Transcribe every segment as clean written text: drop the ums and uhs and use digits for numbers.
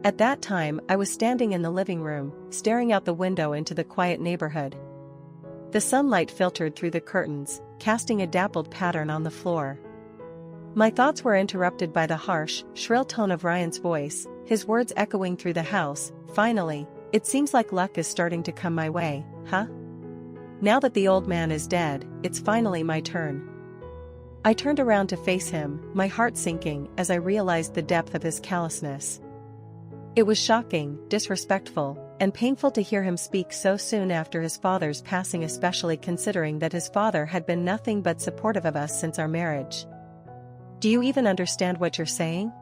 At that time, I was standing in the living room, staring out the window into the quiet neighborhood. The sunlight filtered through the curtains, casting a dappled pattern on the floor. My thoughts were interrupted by the harsh, shrill tone of Ryan's voice, his words echoing through the house. "Finally, it seems like luck is starting to come my way, huh? Now that the old man is dead, it's finally my turn." I turned around to face him, my heart sinking as I realized the depth of his callousness. It was shocking, disrespectful, and painful to hear him speak so soon after his father's passing, especially considering that his father had been nothing but supportive of us since our marriage. "Do you even understand what you're saying?"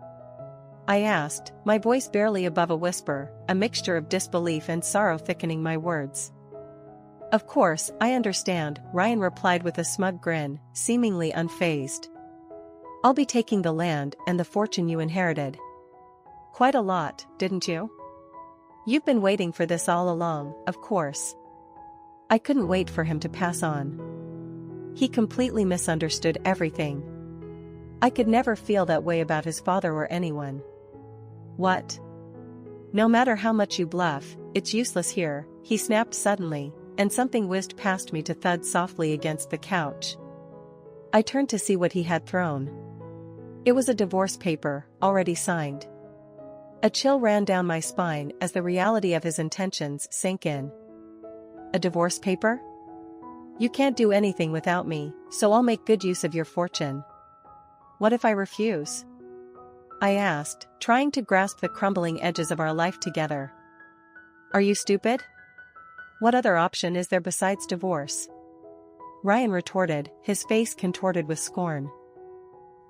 I asked, my voice barely above a whisper, a mixture of disbelief and sorrow thickening my words. "Of course, I understand," Ryan replied with a smug grin, seemingly unfazed. "I'll be taking the land and the fortune you inherited. Quite a lot, didn't you? You've been waiting for this all along, of course." I couldn't wait for him to pass on. He completely misunderstood everything. I could never feel that way about his father or anyone. "What? No matter how much you bluff, it's useless here," he snapped suddenly, and something whizzed past me to thud softly against the couch. I turned to see what he had thrown. It was a divorce paper, already signed. A chill ran down my spine as the reality of his intentions sank in. "A divorce paper? You can't do anything without me, so I'll make good use of your fortune." "What if I refuse?" I asked, trying to grasp the crumbling edges of our life together. "Are you stupid? What other option is there besides divorce?" Ryan retorted, his face contorted with scorn.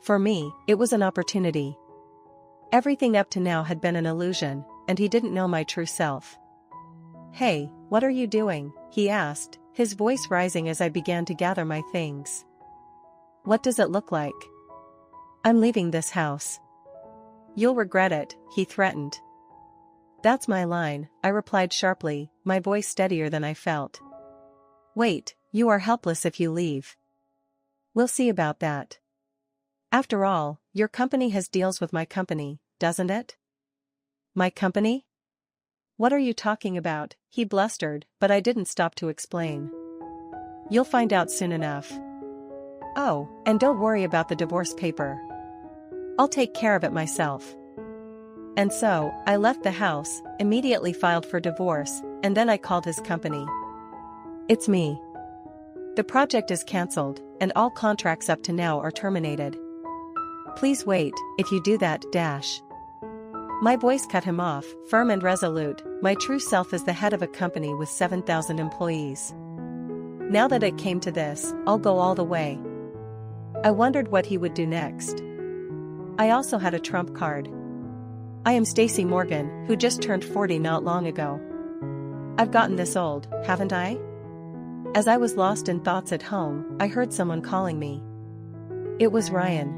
For me, it was an opportunity. Everything up to now had been an illusion, and he didn't know my true self. "Hey, what are you doing?" he asked, his voice rising as I began to gather my things. "What does it look like?" "I'm leaving this house." "You'll regret it," he threatened. "That's my line," I replied sharply, my voice steadier than I felt. "Wait, you are helpless if you leave." "We'll see about that. After all, your company has deals with my company, doesn't it?" "My company? What are you talking about?" he blustered, but I didn't stop to explain. "You'll find out soon enough. Oh, and don't worry about the divorce paper. I'll take care of it myself." And so, I left the house, immediately filed for divorce, and then I called his company. "It's me. The project is cancelled, and all contracts up to now are terminated. Please wait, if you do that, dash." My voice cut him off, firm and resolute, my true self as the head of a company with 7,000 employees. Now that it came to this, I'll go all the way. I wondered what he would do next. I also had a trump card. I am Stacy Morgan, who just turned 40 not long ago. I've gotten this old, haven't I? As I was lost in thoughts at home, I heard someone calling me. It was Ryan.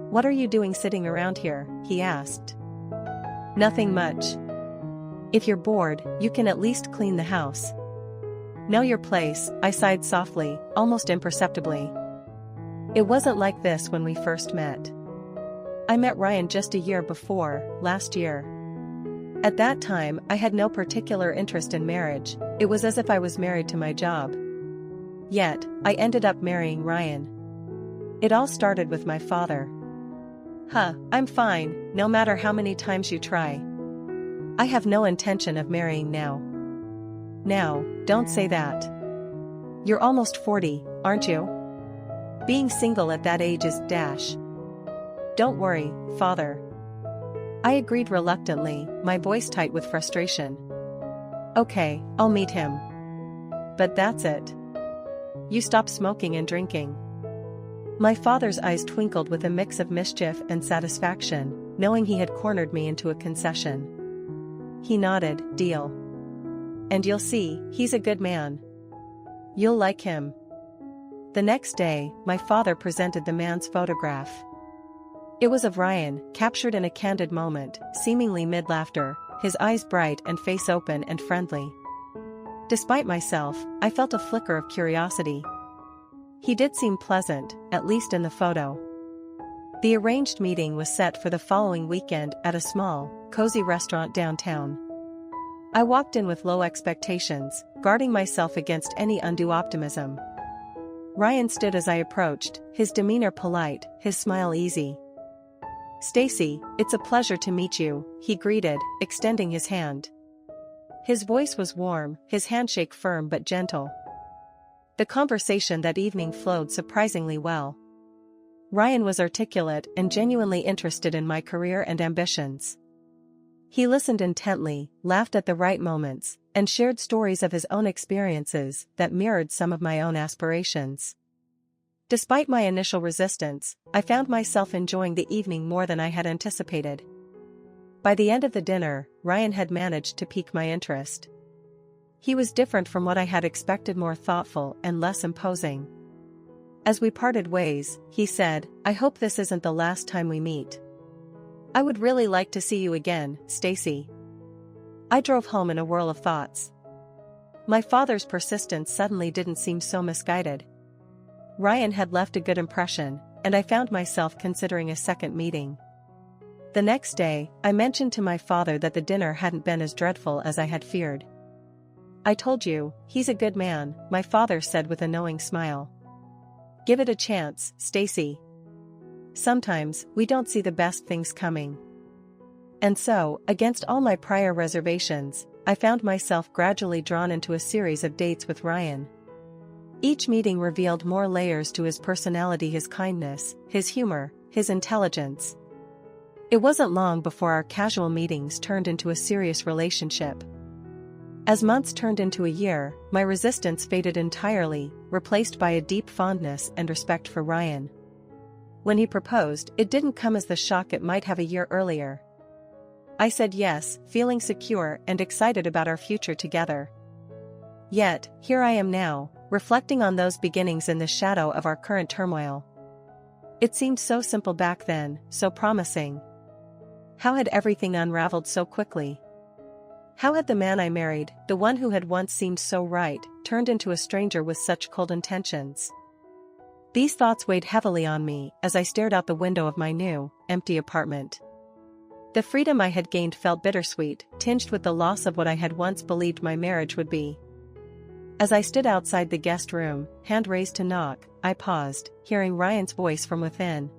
"What are you doing sitting around here?" he asked. "Nothing much. If you're bored, you can at least clean the house." "Know your place," I sighed softly, almost imperceptibly. It wasn't like this when we first met. I met Ryan just a year before, last year. At that time, I had no particular interest in marriage, it was as if I was married to my job. Yet, I ended up marrying Ryan. It all started with my father. I'm fine, no matter how many times you try. I have no intention of marrying now." "Now, don't say that. You're almost 40, aren't you? Being single at that age is dash." "Don't worry, father." I agreed reluctantly, my voice tight with frustration. "Okay, I'll meet him. But that's it. You stop smoking and drinking." My father's eyes twinkled with a mix of mischief and satisfaction, knowing he had cornered me into a concession. He nodded, "Deal. And you'll see, he's a good man. You'll like him." The next day, my father presented the man's photograph. It was of Ryan, captured in a candid moment, seemingly mid-laughter, his eyes bright and face open and friendly. Despite myself, I felt a flicker of curiosity. He did seem pleasant, at least in the photo. The arranged meeting was set for the following weekend at a small, cozy restaurant downtown. I walked in with low expectations, guarding myself against any undue optimism. Ryan stood as I approached, his demeanor polite, his smile easy. "Stacy, it's a pleasure to meet you," he greeted, extending his hand. His voice was warm, his handshake firm but gentle. The conversation that evening flowed surprisingly well. Ryan was articulate and genuinely interested in my career and ambitions. He listened intently, laughed at the right moments, and shared stories of his own experiences that mirrored some of my own aspirations. Despite my initial resistance, I found myself enjoying the evening more than I had anticipated. By the end of the dinner, Ryan had managed to pique my interest. He was different from what I had expected, more thoughtful and less imposing. As we parted ways, he said, "I hope this isn't the last time we meet. I would really like to see you again, Stacy." I drove home in a whirl of thoughts. My father's persistence suddenly didn't seem so misguided. Ryan had left a good impression, and I found myself considering a second meeting. The next day, I mentioned to my father that the dinner hadn't been as dreadful as I had feared. "I told you, he's a good man," my father said with a knowing smile. "Give it a chance, Stacy. Sometimes, we don't see the best things coming." And so, against all my prior reservations, I found myself gradually drawn into a series of dates with Ryan. Each meeting revealed more layers to his personality, his kindness, his humor, his intelligence. It wasn't long before our casual meetings turned into a serious relationship. As months turned into a year, my resistance faded entirely, replaced by a deep fondness and respect for Ryan. When he proposed, it didn't come as the shock it might have a year earlier. I said yes, feeling secure and excited about our future together. Yet, here I am now, reflecting on those beginnings in the shadow of our current turmoil. It seemed so simple back then, so promising. How had everything unraveled so quickly? How had the man I married, the one who had once seemed so right, turned into a stranger with such cold intentions? These thoughts weighed heavily on me as I stared out the window of my new, empty apartment. The freedom I had gained felt bittersweet, tinged with the loss of what I had once believed my marriage would be. As I stood outside the guest room, hand raised to knock, I paused, hearing Ryan's voice from within.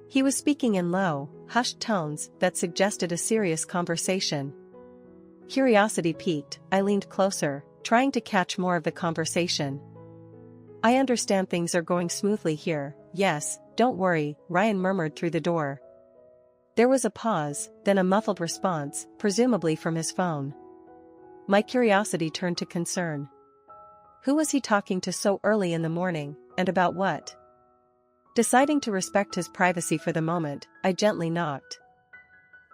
He was speaking in low, hushed tones that suggested a serious conversation. Curiosity piqued, I leaned closer, trying to catch more of the conversation. "I understand things are going smoothly here." "Yes, don't worry," Ryan murmured through the door. There was a pause, then a muffled response, presumably from his phone. My curiosity turned to concern. Who was he talking to so early in the morning, and about what? Deciding to respect his privacy for the moment, I gently knocked.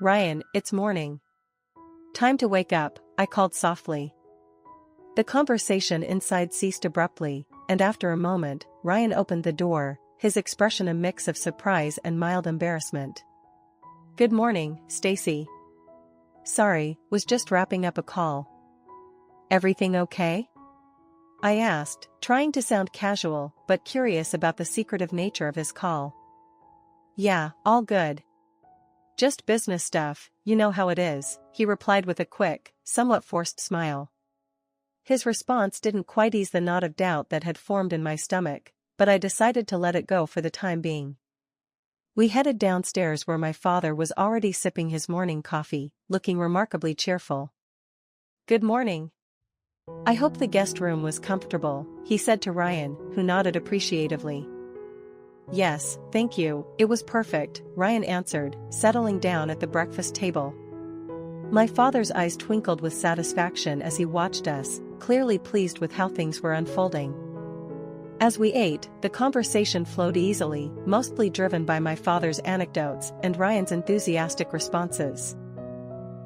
"Ryan, it's morning. Time to wake up," I called softly. The conversation inside ceased abruptly, and after a moment, Ryan opened the door, his expression a mix of surprise and mild embarrassment. "Good morning, Stacy. Sorry, was just wrapping up a call." "Everything okay?" I asked, trying to sound casual, but curious about the secretive nature of his call. "Yeah, all good. Just business stuff, you know how it is," he replied with a quick, somewhat forced smile. His response didn't quite ease the knot of doubt that had formed in my stomach, but I decided to let it go for the time being. We headed downstairs where my father was already sipping his morning coffee, looking remarkably cheerful. "Good morning. I hope the guest room was comfortable," he said to Ryan, who nodded appreciatively. "Yes, thank you, it was perfect," Ryan answered, settling down at the breakfast table. My father's eyes twinkled with satisfaction as he watched us, clearly pleased with how things were unfolding. As we ate, the conversation flowed easily, mostly driven by my father's anecdotes and Ryan's enthusiastic responses.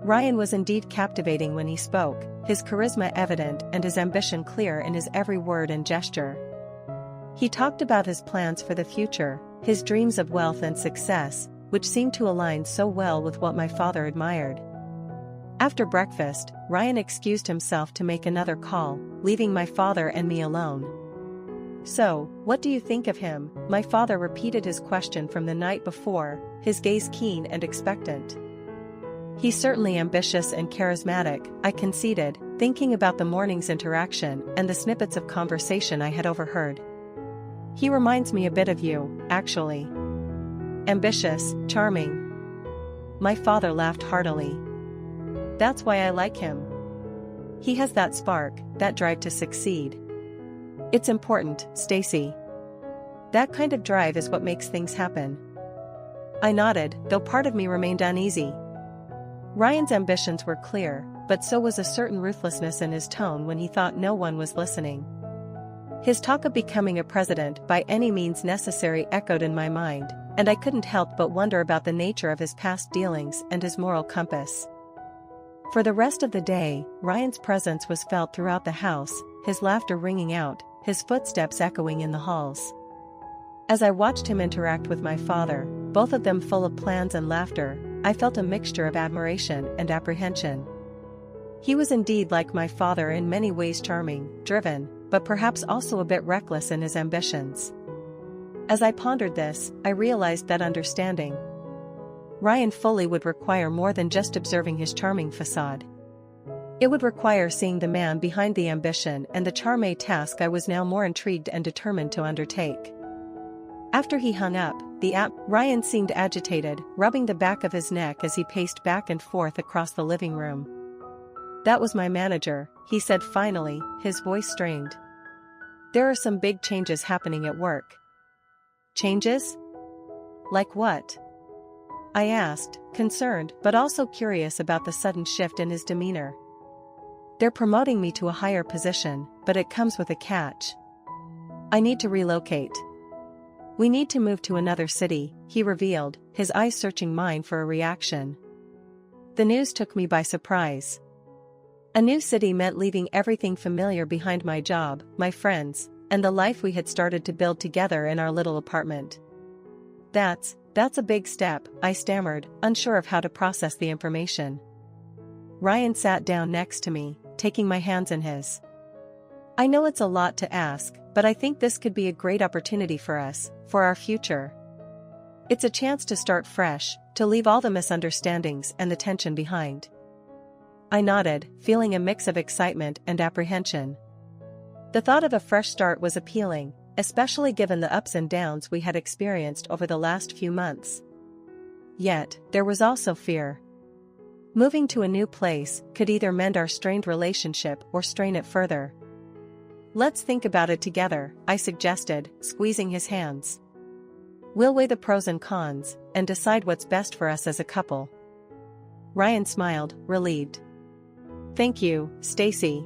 Ryan was indeed captivating when he spoke, his charisma evident and his ambition clear in his every word and gesture. He talked about his plans for the future, his dreams of wealth and success, which seemed to align so well with what my father admired. After breakfast, Ryan excused himself to make another call, leaving my father and me alone. "So, what do you think of him?" My father repeated his question from the night before, his gaze keen and expectant. He's certainly ambitious and charismatic, I conceded, thinking about the morning's interaction and the snippets of conversation I had overheard. He reminds me a bit of you, actually. Ambitious, charming. My father laughed heartily. That's why I like him. He has that spark, that drive to succeed. It's important, Stacy. That kind of drive is what makes things happen. I nodded, though part of me remained uneasy. Ryan's ambitions were clear, but so was a certain ruthlessness in his tone when he thought no one was listening. His talk of becoming a president by any means necessary echoed in my mind, and I couldn't help but wonder about the nature of his past dealings and his moral compass. For the rest of the day, Ryan's presence was felt throughout the house, his laughter ringing out, his footsteps echoing in the halls. As I watched him interact with my father, both of them full of plans and laughter, I felt a mixture of admiration and apprehension. He was indeed like my father in many ways, charming, driven, but perhaps also a bit reckless in his ambitions. As I pondered this, I realized that understanding Ryan fully would require more than just observing his charming facade. It would require seeing the man behind the ambition and the charm, a task I was now more intrigued and determined to undertake. After he hung up, Ryan seemed agitated, rubbing the back of his neck as he paced back and forth across the living room. That was my manager, he said finally, his voice strained. There are some big changes happening at work. Changes? Like what? I asked, concerned but also curious about the sudden shift in his demeanor. They're promoting me to a higher position, but it comes with a catch. I need to relocate. We need to move to another city, he revealed, his eyes searching mine for a reaction. The news took me by surprise. A new city meant leaving everything familiar behind, my job, my friends, and the life we had started to build together in our little apartment. That's a big step, I stammered, unsure of how to process the information. Ryan sat down next to me, taking my hands in his. I know it's a lot to ask, but I think this could be a great opportunity for us, for our future. It's a chance to start fresh, to leave all the misunderstandings and the tension behind. I nodded, feeling a mix of excitement and apprehension. The thought of a fresh start was appealing, especially given the ups and downs we had experienced over the last few months. Yet, there was also fear. Moving to a new place could either mend our strained relationship or strain it further. Let's think about it together, I suggested, squeezing his hands. We'll weigh the pros and cons, and decide what's best for us as a couple. Ryan smiled, relieved. Thank you, Stacy.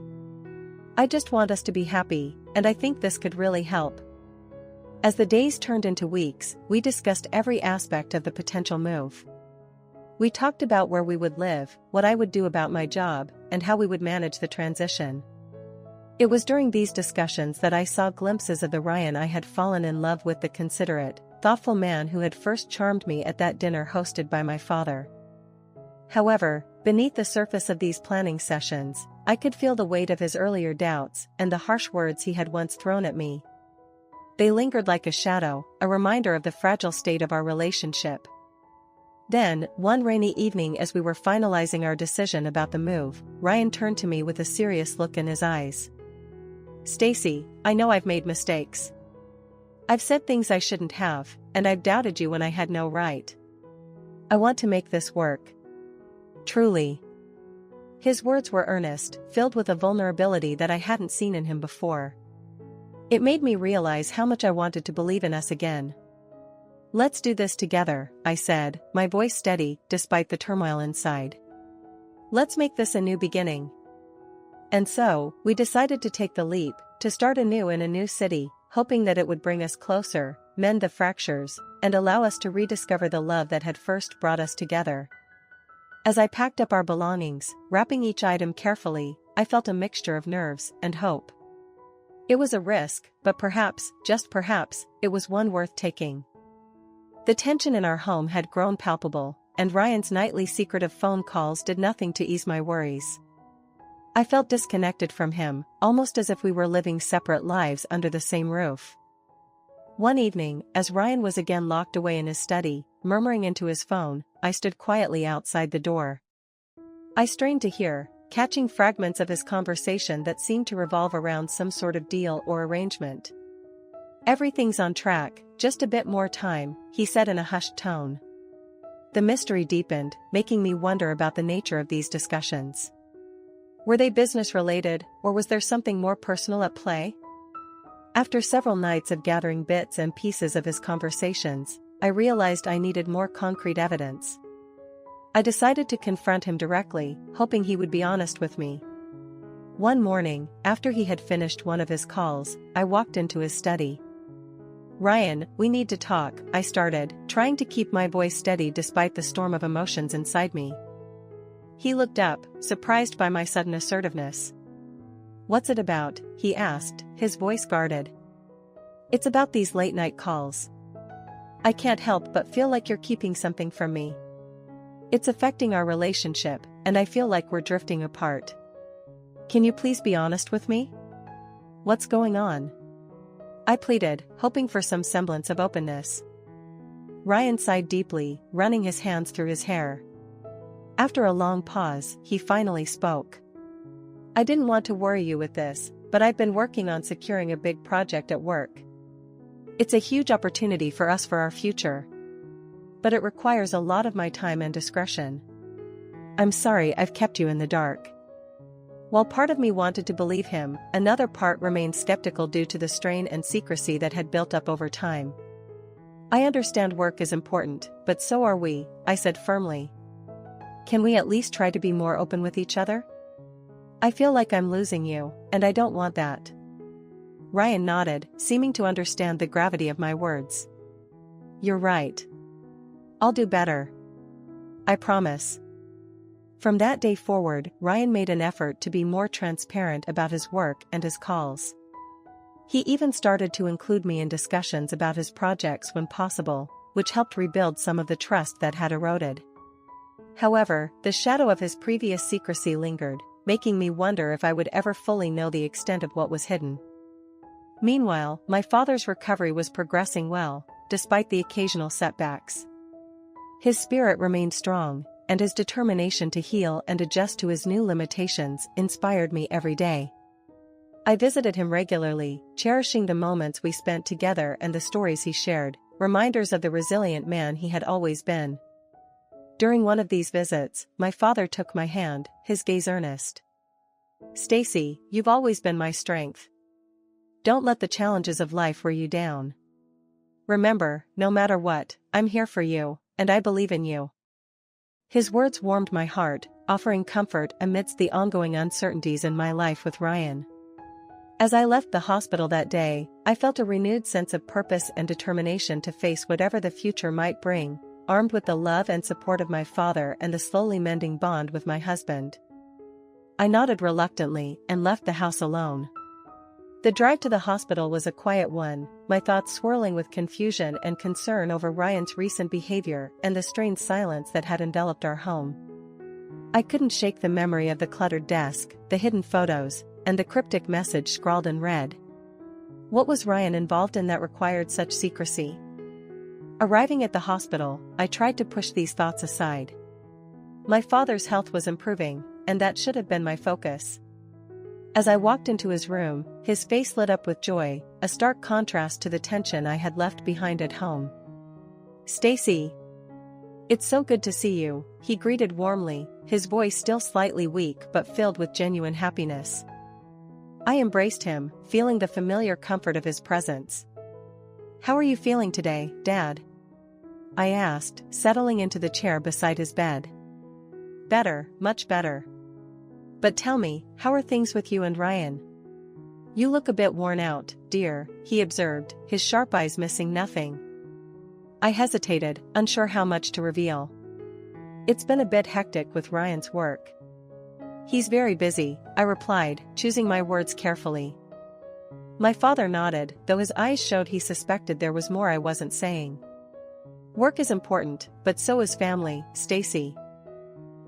I just want us to be happy, and I think this could really help. As the days turned into weeks, we discussed every aspect of the potential move. We talked about where we would live, what I would do about my job, and how we would manage the transition. It was during these discussions that I saw glimpses of the Ryan I had fallen in love with, the considerate, thoughtful man who had first charmed me at that dinner hosted by my father. However, beneath the surface of these planning sessions, I could feel the weight of his earlier doubts and the harsh words he had once thrown at me. They lingered like a shadow, a reminder of the fragile state of our relationship. Then, one rainy evening as we were finalizing our decision about the move, Ryan turned to me with a serious look in his eyes. Stacy, I know I've made mistakes. I've said things I shouldn't have, and I've doubted you when I had no right. I want to make this work. Truly. His words were earnest, filled with a vulnerability that I hadn't seen in him before. It made me realize how much I wanted to believe in us again. Let's do this together, I said, my voice steady, despite the turmoil inside. Let's make this a new beginning. And so, we decided to take the leap, to start anew in a new city, hoping that it would bring us closer, mend the fractures, and allow us to rediscover the love that had first brought us together. As I packed up our belongings, wrapping each item carefully, I felt a mixture of nerves and hope. It was a risk, but perhaps, just perhaps, it was one worth taking. The tension in our home had grown palpable, and Ryan's nightly secretive phone calls did nothing to ease my worries. I felt disconnected from him, almost as if we were living separate lives under the same roof. One evening, as Ryan was again locked away in his study, murmuring into his phone, I stood quietly outside the door. I strained to hear, catching fragments of his conversation that seemed to revolve around some sort of deal or arrangement. "Everything's on track, just a bit more time," he said in a hushed tone. The mystery deepened, making me wonder about the nature of these discussions. Were they business-related, or was there something more personal at play? After several nights of gathering bits and pieces of his conversations, I realized I needed more concrete evidence. I decided to confront him directly, hoping he would be honest with me. One morning, after he had finished one of his calls, I walked into his study. "Ryan, we need to talk," I started, trying to keep my voice steady despite the storm of emotions inside me. He looked up, surprised by my sudden assertiveness. "What's it about?" he asked, his voice guarded. "It's about these late-night calls. I can't help but feel like you're keeping something from me. It's affecting our relationship, and I feel like we're drifting apart. Can you please be honest with me? What's going on?" I pleaded, hoping for some semblance of openness. Ryan sighed deeply, running his hands through his hair. After a long pause, he finally spoke. "I didn't want to worry you with this, but I've been working on securing a big project at work. It's a huge opportunity for us for our future. But it requires a lot of my time and discretion. I'm sorry I've kept you in the dark." While part of me wanted to believe him, another part remained skeptical due to the strain and secrecy that had built up over time. "I understand work is important, but so are we," I said firmly. "Can we at least try to be more open with each other? I feel like I'm losing you, and I don't want that." Ryan nodded, seeming to understand the gravity of my words. "You're right. I'll do better. I promise." From that day forward, Ryan made an effort to be more transparent about his work and his calls. He even started to include me in discussions about his projects when possible, which helped rebuild some of the trust that had eroded. However, the shadow of his previous secrecy lingered, making me wonder if I would ever fully know the extent of what was hidden. Meanwhile, my father's recovery was progressing well, despite the occasional setbacks. His spirit remained strong, and his determination to heal and adjust to his new limitations inspired me every day. I visited him regularly, cherishing the moments we spent together and the stories he shared, reminders of the resilient man he had always been. During one of these visits, my father took my hand, his gaze earnest. "Stacy, you've always been my strength. Don't let the challenges of life wear you down. Remember, no matter what, I'm here for you, and I believe in you." His words warmed my heart, offering comfort amidst the ongoing uncertainties in my life with Ryan. As I left the hospital that day, I felt a renewed sense of purpose and determination to face whatever the future might bring, armed with the love and support of my father and the slowly mending bond with my husband. I nodded reluctantly and left the house alone. The drive to the hospital was a quiet one, my thoughts swirling with confusion and concern over Ryan's recent behavior and the strange silence that had enveloped our home. I couldn't shake the memory of the cluttered desk, the hidden photos, and the cryptic message scrawled in red. What was Ryan involved in that required such secrecy? Arriving at the hospital, I tried to push these thoughts aside. My father's health was improving, and that should have been my focus. As I walked into his room, his face lit up with joy, a stark contrast to the tension I had left behind at home. "Stacy, it's so good to see you," he greeted warmly, his voice still slightly weak but filled with genuine happiness. I embraced him, feeling the familiar comfort of his presence. "How are you feeling today, Dad?" I asked, settling into the chair beside his bed. "Better, much better. But tell me, how are things with you and Ryan?" "You look a bit worn out, dear," he observed, his sharp eyes missing nothing. I hesitated, unsure how much to reveal. "It's been a bit hectic with Ryan's work." "He's very busy," I replied, choosing my words carefully. My father nodded, though his eyes showed he suspected there was more I wasn't saying. "Work is important, but so is family, Stacy.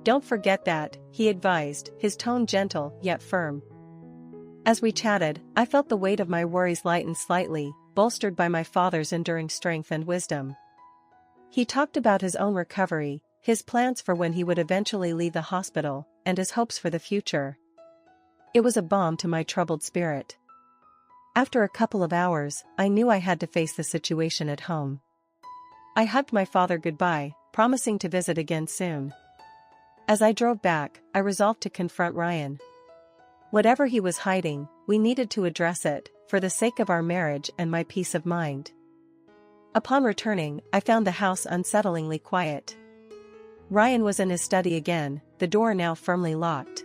Don't forget that," he advised, his tone gentle yet firm. As we chatted, I felt the weight of my worries lighten slightly, bolstered by my father's enduring strength and wisdom. He talked about his own recovery, his plans for when he would eventually leave the hospital, and his hopes for the future. It was a balm to my troubled spirit. After a couple of hours, I knew I had to face the situation at home. I hugged my father goodbye, promising to visit again soon. As I drove back, I resolved to confront Ryan. Whatever he was hiding, we needed to address it, for the sake of our marriage and my peace of mind. Upon returning, I found the house unsettlingly quiet. Ryan was in his study again, the door now firmly locked.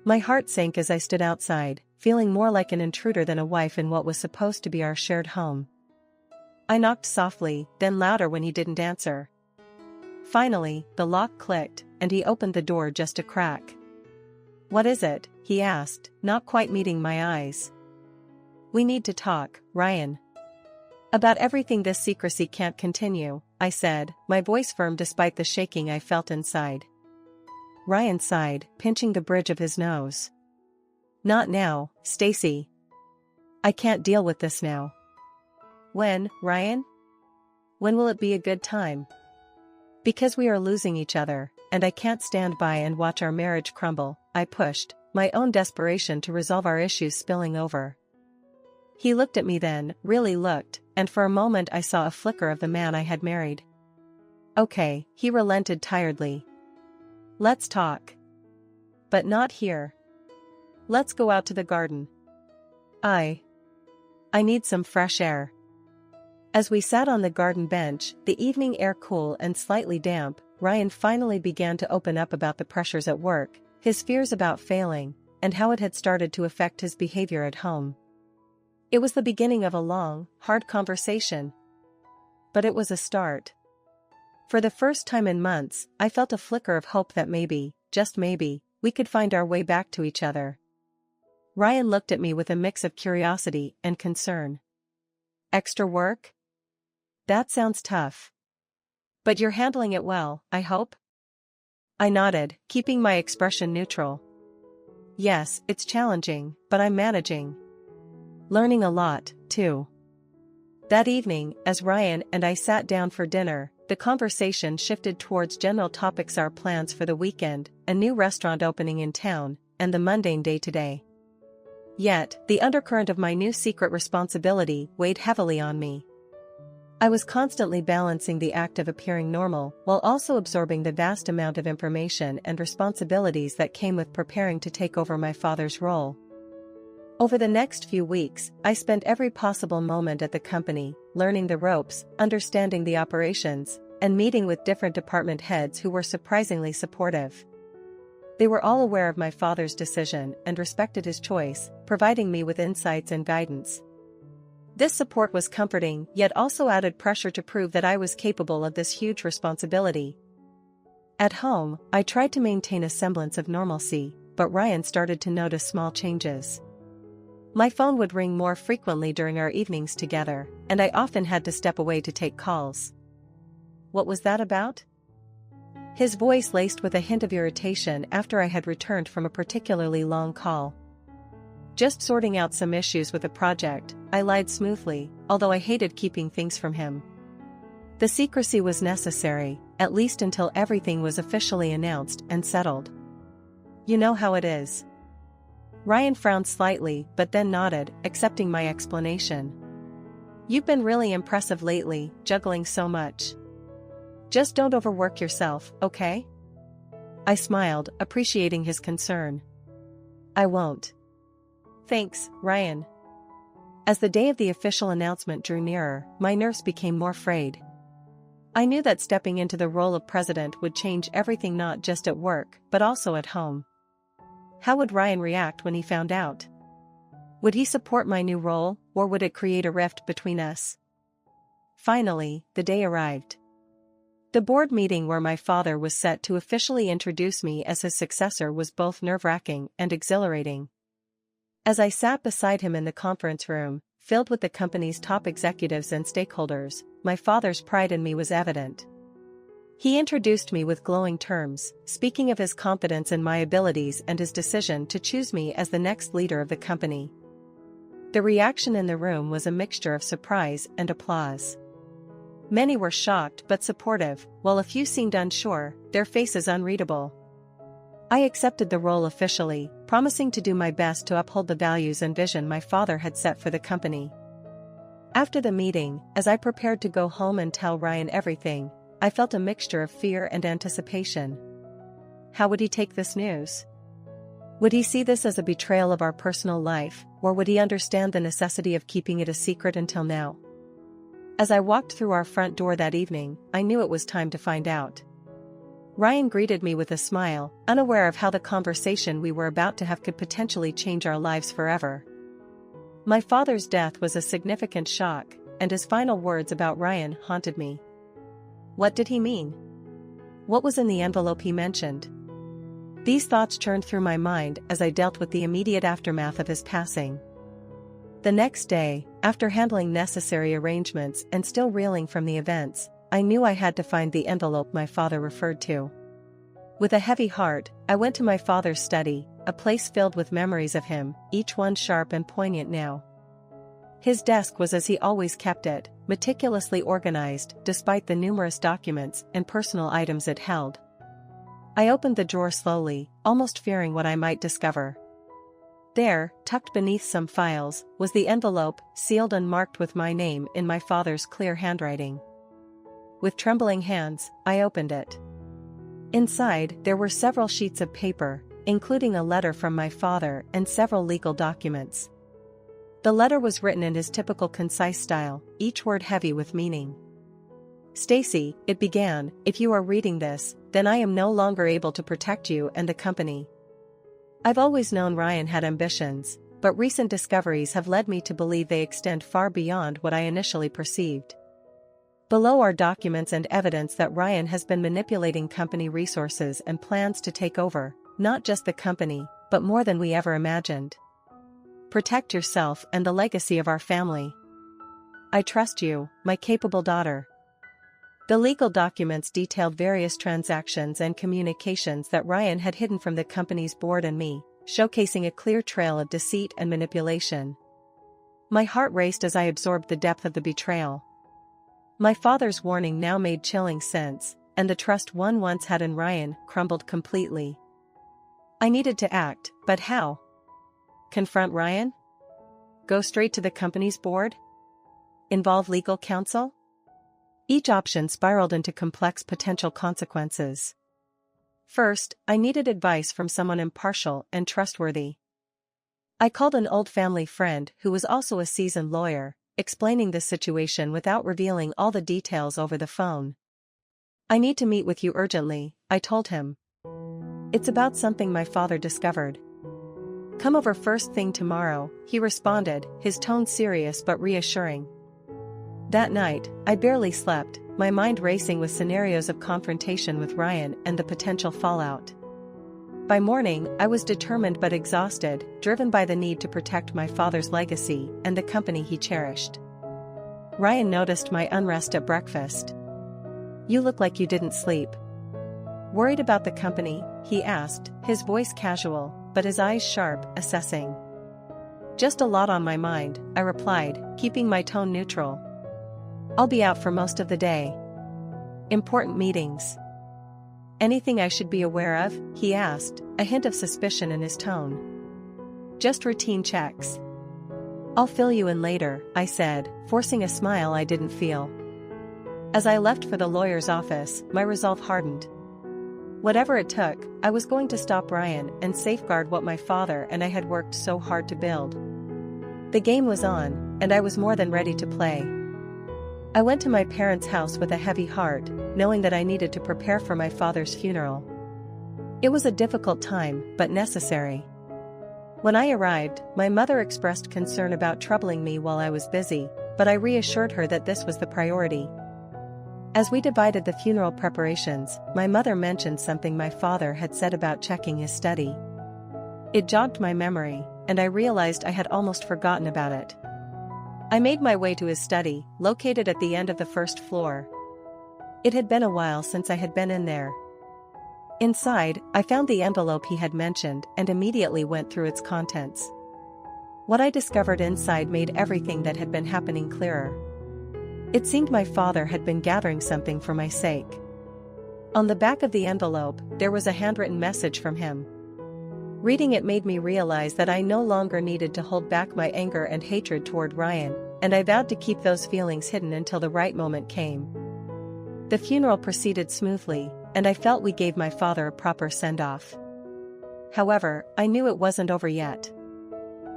My heart sank as I stood outside, feeling more like an intruder than a wife in what was supposed to be our shared home. I knocked softly, then louder when he didn't answer. Finally, the lock clicked, and he opened the door just a crack. "What is it?" he asked, not quite meeting my eyes. "We need to talk, Ryan. About everything. This secrecy can't continue," I said, my voice firm despite the shaking I felt inside. Ryan sighed, pinching the bridge of his nose. "Not now, Stacy. I can't deal with this now." "When, Ryan? When will it be a good time?" "Because we are losing each other, and I can't stand by and watch our marriage crumble," I pushed, my own desperation to resolve our issues spilling over. He looked at me then, really looked, and for a moment I saw a flicker of the man I had married. "Okay," he relented tiredly. "Let's talk. But not here. Let's go out to the garden. I need some fresh air." As we sat on the garden bench, the evening air cool and slightly damp, Ryan finally began to open up about the pressures at work, his fears about failing, and how it had started to affect his behavior at home. It was the beginning of a long, hard conversation. But it was a start. For the first time in months, I felt a flicker of hope that maybe, just maybe, we could find our way back to each other. Ryan looked at me with a mix of curiosity and concern. "Extra work? That sounds tough. But you're handling it well, I hope?" I nodded, keeping my expression neutral. "Yes, it's challenging, but I'm managing. Learning a lot, too." That evening, as Ryan and I sat down for dinner, the conversation shifted towards general topics: our plans for the weekend, a new restaurant opening in town, and the mundane day-to-day. Yet, the undercurrent of my new secret responsibility weighed heavily on me. I was constantly balancing the act of appearing normal while also absorbing the vast amount of information and responsibilities that came with preparing to take over my father's role. Over the next few weeks, I spent every possible moment at the company, learning the ropes, understanding the operations, and meeting with different department heads who were surprisingly supportive. They were all aware of my father's decision and respected his choice, providing me with insights and guidance. This support was comforting, yet also added pressure to prove that I was capable of this huge responsibility. At home, I tried to maintain a semblance of normalcy, but Ryan started to notice small changes. My phone would ring more frequently during our evenings together, and I often had to step away to take calls. "What was that about?" His voice laced with a hint of irritation after I had returned from a particularly long call. "Just sorting out some issues with a project," I lied smoothly, although I hated keeping things from him. The secrecy was necessary, at least until everything was officially announced and settled. "You know how it is." Ryan frowned slightly but then nodded, accepting my explanation. "You've been really impressive lately, juggling so much. Just don't overwork yourself, okay?" I smiled, appreciating his concern. "I won't." "Thanks, Ryan." As the day of the official announcement drew nearer, my nerves became more frayed. I knew that stepping into the role of president would change everything, not just at work, but also at home. How would Ryan react when he found out? Would he support my new role, or would it create a rift between us? Finally, the day arrived. The board meeting where my father was set to officially introduce me as his successor was both nerve-wracking and exhilarating. As I sat beside him in the conference room, filled with the company's top executives and stakeholders, my father's pride in me was evident. He introduced me with glowing terms, speaking of his confidence in my abilities and his decision to choose me as the next leader of the company. The reaction in the room was a mixture of surprise and applause. Many were shocked but supportive, while a few seemed unsure, their faces unreadable. I accepted the role officially, promising to do my best to uphold the values and vision my father had set for the company. After the meeting, as I prepared to go home and tell Ryan everything, I felt a mixture of fear and anticipation. How would he take this news? Would he see this as a betrayal of our personal life, or would he understand the necessity of keeping it a secret until now? As I walked through our front door that evening, I knew it was time to find out. Ryan greeted me with a smile, unaware of how the conversation we were about to have could potentially change our lives forever. My father's death was a significant shock, and his final words about Ryan haunted me. What did he mean? What was in the envelope he mentioned? These thoughts churned through my mind as I dealt with the immediate aftermath of his passing. The next day, after handling necessary arrangements and still reeling from the events, I knew I had to find the envelope my father referred to. With a heavy heart, I went to my father's study, a place filled with memories of him, each one sharp and poignant now. His desk was as he always kept it, meticulously organized despite the numerous documents and personal items it held. I opened the drawer slowly, almost fearing what I might discover. There, tucked beneath some files, was the envelope, sealed and marked with my name in my father's clear handwriting. With trembling hands, I opened it. Inside, there were several sheets of paper, including a letter from my father and several legal documents. The letter was written in his typical concise style, each word heavy with meaning. Stacy, it began, if you are reading this, then I am no longer able to protect you and the company. I've always known Ryan had ambitions, but recent discoveries have led me to believe they extend far beyond what I initially perceived. Below are documents and evidence that Ryan has been manipulating company resources and plans to take over, not just the company, but more than we ever imagined. Protect yourself and the legacy of our family. I trust you, my capable daughter. The legal documents detailed various transactions and communications that Ryan had hidden from the company's board and me, showcasing a clear trail of deceit and manipulation. My heart raced as I absorbed the depth of the betrayal. My father's warning now made chilling sense, and the trust one once had in Ryan crumbled completely. I needed to act, but how? Confront Ryan? Go straight to the company's board? Involve legal counsel? Each option spiraled into complex potential consequences. First, I needed advice from someone impartial and trustworthy. I called an old family friend who was also a seasoned lawyer, explaining the situation without revealing all the details over the phone. I need to meet with you urgently, I told him. It's about something my father discovered. Come over first thing tomorrow, he responded, his tone serious but reassuring. That night, I barely slept, my mind racing with scenarios of confrontation with Ryan and the potential fallout. By morning, I was determined but exhausted, driven by the need to protect my father's legacy and the company he cherished. Ryan noticed my unrest at breakfast. You look like you didn't sleep. Worried about the company, he asked, his voice casual, but his eyes sharp, assessing. Just a lot on my mind, I replied, keeping my tone neutral. I'll be out for most of the day. Important meetings. Anything I should be aware of? He asked, a hint of suspicion in his tone. Just routine checks. I'll fill you in later, I said, forcing a smile I didn't feel. As I left for the lawyer's office, my resolve hardened. Whatever it took, I was going to stop Ryan and safeguard what my father and I had worked so hard to build. The game was on, and I was more than ready to play. I went to my parents' house with a heavy heart, knowing that I needed to prepare for my father's funeral. It was a difficult time, but necessary. When I arrived, my mother expressed concern about troubling me while I was busy, but I reassured her that this was the priority. As we divided the funeral preparations, my mother mentioned something my father had said about checking his study. It jogged my memory, and I realized I had almost forgotten about it. I made my way to his study, located at the end of the first floor. It had been a while since I had been in there. Inside, I found the envelope he had mentioned and immediately went through its contents. What I discovered inside made everything that had been happening clearer. It seemed my father had been gathering something for my sake. On the back of the envelope, there was a handwritten message from him. Reading it made me realize that I no longer needed to hold back my anger and hatred toward Ryan, and I vowed to keep those feelings hidden until the right moment came. The funeral proceeded smoothly, and I felt we gave my father a proper send-off. However, I knew it wasn't over yet.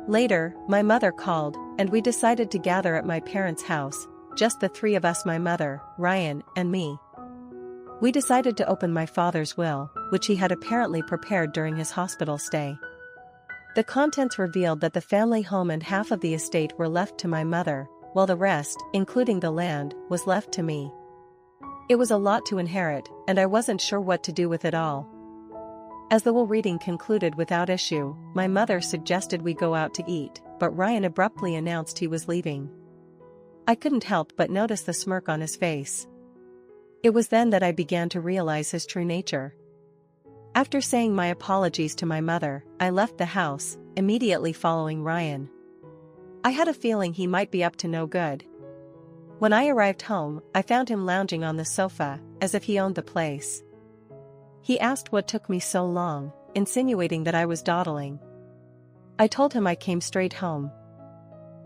Later, my mother called, and we decided to gather at my parents' house, just the three of us, my mother, Ryan, and me. We decided to open my father's will, which he had apparently prepared during his hospital stay. The contents revealed that the family home and half of the estate were left to my mother, while the rest, including the land, was left to me. It was a lot to inherit, and I wasn't sure what to do with it all. As the will reading concluded without issue, my mother suggested we go out to eat, but Ryan abruptly announced he was leaving. I couldn't help but notice the smirk on his face. It was then that I began to realize his true nature. After saying my apologies to my mother, I left the house, immediately following Ryan. I had a feeling he might be up to no good. When I arrived home, I found him lounging on the sofa, as if he owned the place. He asked what took me so long, insinuating that I was dawdling. I told him I came straight home.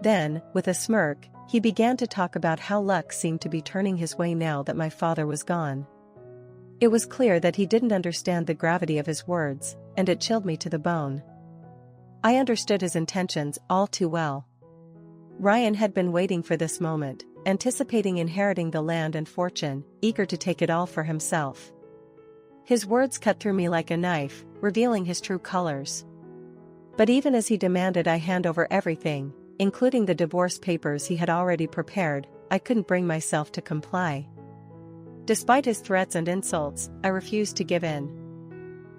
Then, with a smirk, he began to talk about how luck seemed to be turning his way now that my father was gone. It was clear that he didn't understand the gravity of his words, and it chilled me to the bone. I understood his intentions all too well. Ryan had been waiting for this moment, anticipating inheriting the land and fortune, eager to take it all for himself. His words cut through me like a knife, revealing his true colors. But even as he demanded I hand over everything, including the divorce papers he had already prepared, I couldn't bring myself to comply. Despite his threats and insults, I refused to give in.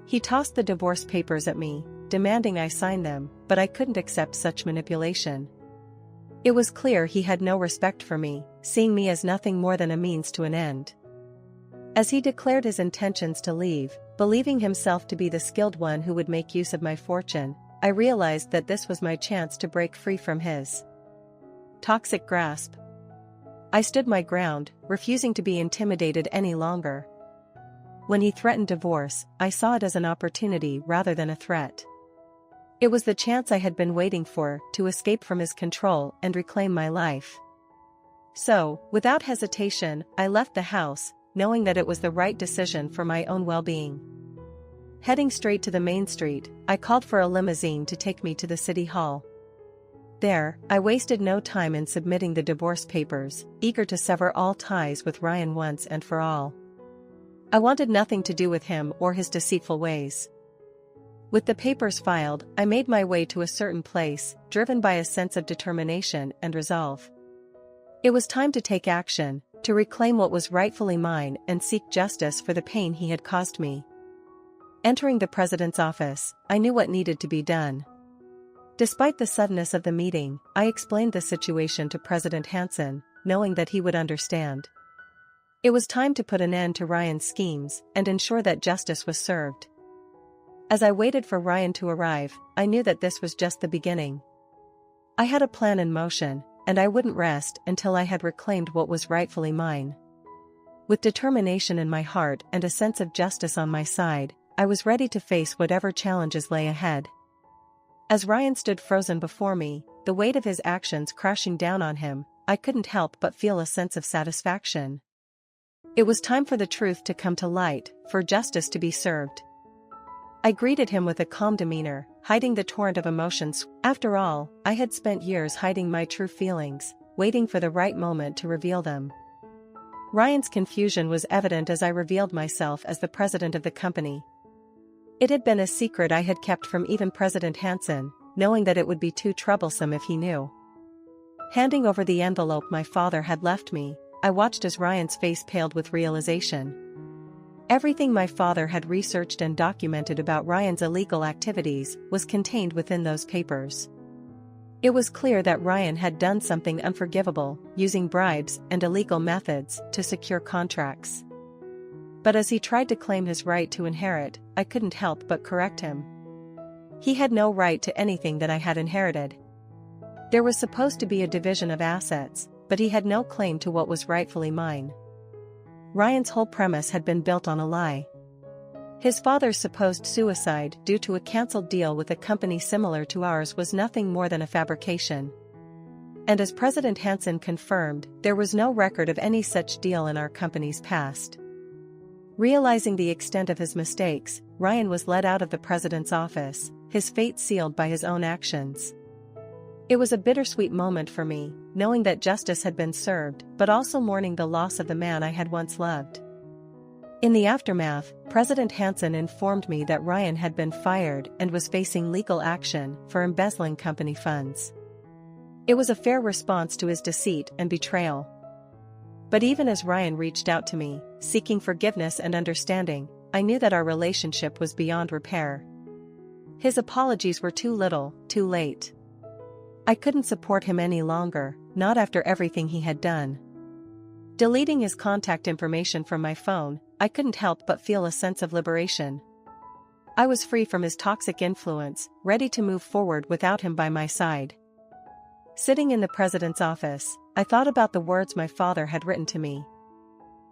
He tossed the divorce papers at me, demanding I sign them, but I couldn't accept such manipulation. It was clear he had no respect for me, seeing me as nothing more than a means to an end. As he declared his intentions to leave, believing himself to be the skilled one who would make use of my fortune, I realized that this was my chance to break free from his toxic grasp. I stood my ground, refusing to be intimidated any longer. When he threatened divorce, I saw it as an opportunity rather than a threat. It was the chance I had been waiting for, to escape from his control and reclaim my life. So, without hesitation, I left the house, knowing that it was the right decision for my own well-being. Heading straight to the main street, I called for a limousine to take me to the city hall. There, I wasted no time in submitting the divorce papers, eager to sever all ties with Ryan once and for all. I wanted nothing to do with him or his deceitful ways. With the papers filed, I made my way to a certain place, driven by a sense of determination and resolve. It was time to take action, to reclaim what was rightfully mine and seek justice for the pain he had caused me. Entering the president's office, I knew what needed to be done. Despite the suddenness of the meeting, I explained the situation to President Hansen, knowing that he would understand. It was time to put an end to Ryan's schemes and ensure that justice was served. As I waited for Ryan to arrive, I knew that this was just the beginning. I had a plan in motion, and I wouldn't rest until I had reclaimed what was rightfully mine. With determination in my heart and a sense of justice on my side, I was ready to face whatever challenges lay ahead. As Ryan stood frozen before me, the weight of his actions crashing down on him, I couldn't help but feel a sense of satisfaction. It was time for the truth to come to light, for justice to be served. I greeted him with a calm demeanor, hiding the torrent of emotions. After all, I had spent years hiding my true feelings, waiting for the right moment to reveal them. Ryan's confusion was evident as I revealed myself as the president of the company. It had been a secret I had kept from even President Hansen, knowing that it would be too troublesome if he knew. Handing over the envelope my father had left me, I watched as Ryan's face paled with realization. Everything my father had researched and documented about Ryan's illegal activities was contained within those papers. It was clear that Ryan had done something unforgivable, using bribes and illegal methods to secure contracts. But as he tried to claim his right to inherit, I couldn't help but correct him. He had no right to anything that I had inherited. There was supposed to be a division of assets, but he had no claim to what was rightfully mine. Ryan's whole premise had been built on a lie. His father's supposed suicide due to a cancelled deal with a company similar to ours was nothing more than a fabrication. And as President Hansen confirmed, there was no record of any such deal in our company's past. Realizing the extent of his mistakes, Ryan was led out of the president's office, his fate sealed by his own actions. It was a bittersweet moment for me, knowing that justice had been served, but also mourning the loss of the man I had once loved. In the aftermath, President Hansen informed me that Ryan had been fired and was facing legal action for embezzling company funds. It was a fair response to his deceit and betrayal. But even as Ryan reached out to me, seeking forgiveness and understanding, I knew that our relationship was beyond repair. His apologies were too little, too late. I couldn't support him any longer, not after everything he had done. Deleting his contact information from my phone, I couldn't help but feel a sense of liberation. I was free from his toxic influence, ready to move forward without him by my side. Sitting in the president's office, I thought about the words my father had written to me.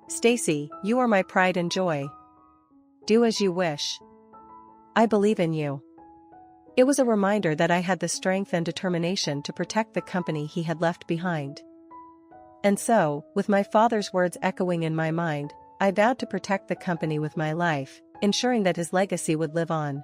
"Stacy, you are my pride and joy. Do as you wish. I believe in you." It was a reminder that I had the strength and determination to protect the company he had left behind. And so, with my father's words echoing in my mind, I vowed to protect the company with my life, ensuring that his legacy would live on.